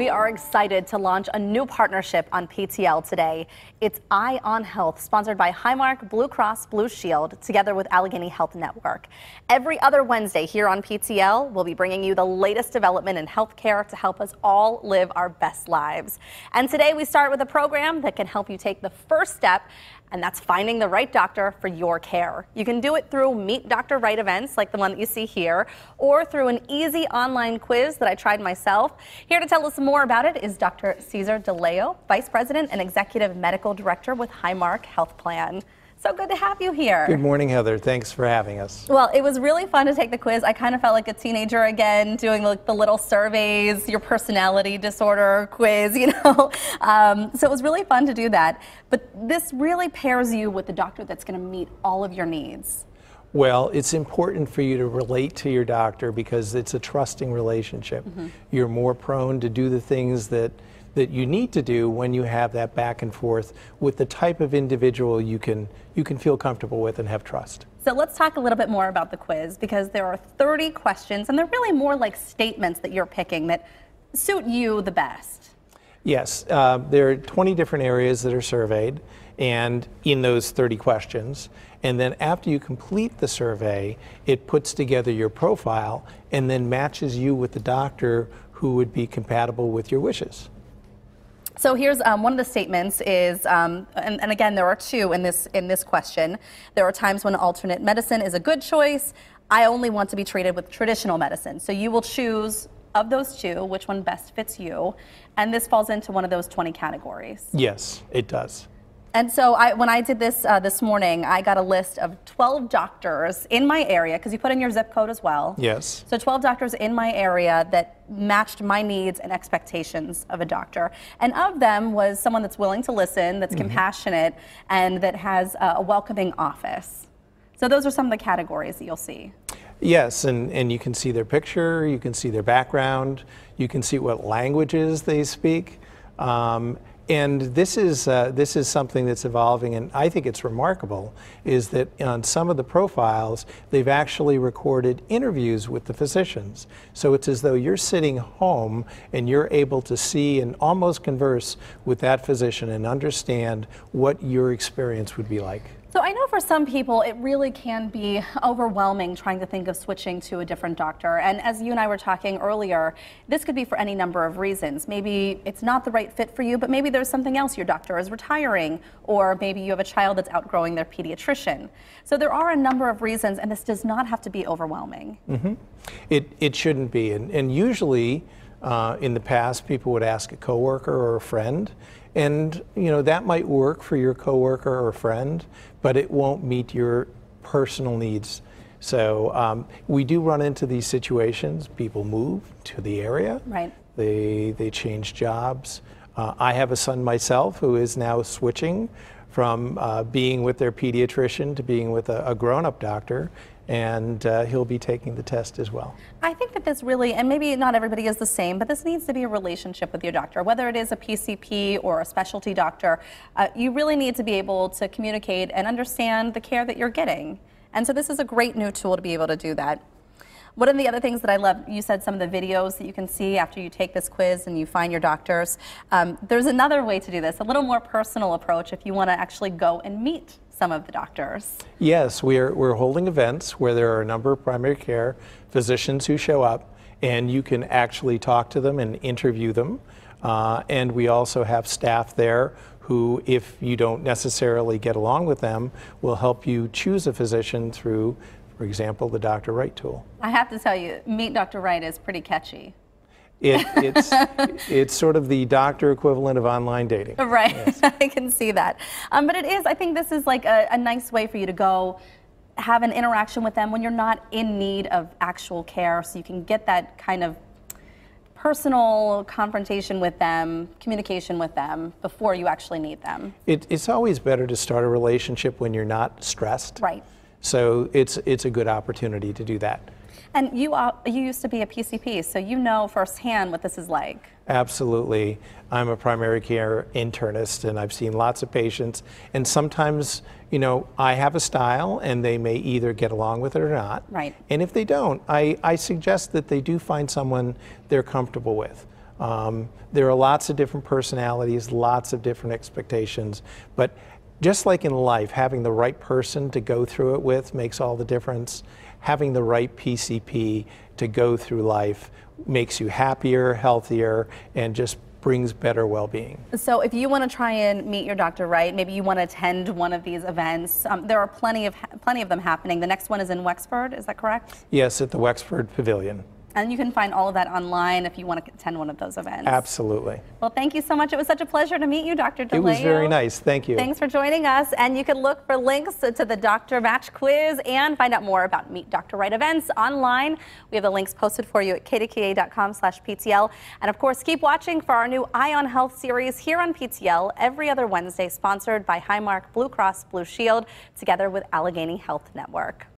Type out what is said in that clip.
We are excited to launch a new partnership on PTL today. It's Eye on Health, sponsored by Highmark, Blue Cross Blue Shield, together with Allegheny Health Network. Every other Wednesday here on PTL, we'll be bringing you the latest development in healthcare to help us all live our best lives. And today we start with a program that can help you take the first step, and that's finding the right doctor for your care. You can do it through Meet Dr. Right events like the one that you see here, or through an easy online quiz that I tried myself. Here to tell us more about it is Dr. DeLeo, Vice President and Executive Medical Director with Highmark Health Plan. So good to have you here. Good morning, Heather. Thanks for having us. Well, it was really fun to take the quiz. I kind of felt like a teenager again, doing like the little surveys, your personality disorder quiz, you know. So it was really fun to do that. But this really pairs you with the doctor that's going to meet all of your needs. Well, it's important for you to relate to your doctor because it's a trusting relationship. You're more prone to do the things that you need to do when you have that back and forth with the type of individual you can feel comfortable with and have trust. So let's talk a little bit more about the quiz, because there are 30 questions and they're really more like statements that you're picking that suit you the best. Yes, there are 20 different areas that are surveyed and in those 30 questions. And then after you complete the survey, it puts together your profile and then matches you with the doctor who would be compatible with your wishes. So here's one of the statements is, and again, there are two in this question. There are times when alternate medicine is a good choice. I only want to be treated with traditional medicine. So you will choose of those two which one best fits you, and this falls into one of those 20 categories. Yes, it does. And so when I did this this morning, I got a list of 12 doctors in my area, because you put in your zip code as well. Yes. So 12 doctors in my area that matched my needs and expectations of a doctor. And of them was someone that's willing to listen, that's compassionate, and that has a welcoming office. So those are some of the categories that you'll see. Yes, and you can see their picture, you can see their background, you can see what languages they speak. And this is something that's evolving, and I think it's remarkable, is that on some of the profiles, they've actually recorded interviews with the physicians. So it's as though you're sitting home and you're able to see and almost converse with that physician and understand what your experience would be like. So I know for some people it really can be overwhelming trying to think of switching to a different doctor. And as you and I were talking earlier, this could be for any number of reasons. Maybe it's not the right fit for you, but maybe there's something else. Your doctor is retiring, or maybe you have a child that's outgrowing their pediatrician. So there are a number of reasons, and this does not have to be overwhelming. It shouldn't be. And usually in the past, people would ask a coworker or a friend. And you know, that might work for your coworker or friend, but it won't meet your personal needs. So we do run into these situations. People move to the area. Right. They change jobs. I have a son myself who is now switching from being with their pediatrician to being with a grown-up doctor, and he'll be taking the test as well. I think that this really, and maybe not everybody is the same, but this needs to be a relationship with your doctor. Whether it is a PCP or a specialty doctor, you really need to be able to communicate and understand the care that you're getting. And so this is a great new tool to be able to do that. One of the other things that I love, you said some of the videos that you can see after you take this quiz and you find your doctors. There's another way to do this, a little more personal approach if you want to actually go and meet some of the doctors. Yes, we're holding events where there are a number of primary care physicians who show up, and you can actually talk to them and interview them. And we also have staff there who, if you don't necessarily get along with them, will help you choose a physician through, for example, the Dr. Right tool. I have to tell you, Meet Dr. Right is pretty catchy. It's sort of the doctor equivalent of online dating. Right, yes. I can see that. But it is, I think this is like a nice way for you to go have an interaction with them when you're not in need of actual care, so you can get that kind of personal confrontation with them, communication with them before you actually need them. It's always better to start a relationship when you're not stressed. Right. So it's a good opportunity to do that. And you used to be a PCP, so you know firsthand what this is like. Absolutely. I'm a primary care internist, and I've seen lots of patients. And sometimes, you know, I have a style, and they may either get along with it or not. Right. And if they don't, I suggest that they do find someone they're comfortable with. There are lots of different personalities, lots of different expectations, but just like in life, having the right person to go through it with makes all the difference. Having the right PCP to go through life makes you happier, healthier, and just brings better well-being. So if you want to try and meet your doctor, right, maybe you want to attend one of these events, there are plenty of them happening. The next one is in Wexford, is that correct? Yes, at the Wexford Pavilion. And you can find all of that online if you want to attend one of those events. Absolutely. Well, thank you so much. It was such a pleasure to meet you, Dr. DeLeo. It was very nice. Thank you. Thanks for joining us. And you can look for links to the Doctor Match quiz and find out more about Meet Dr. Right events online. We have the links posted for you at kdka.com/PTL. And of course, keep watching for our new Eye on Health series here on PTL every other Wednesday, sponsored by Highmark, Blue Cross Blue Shield, together with Allegheny Health Network.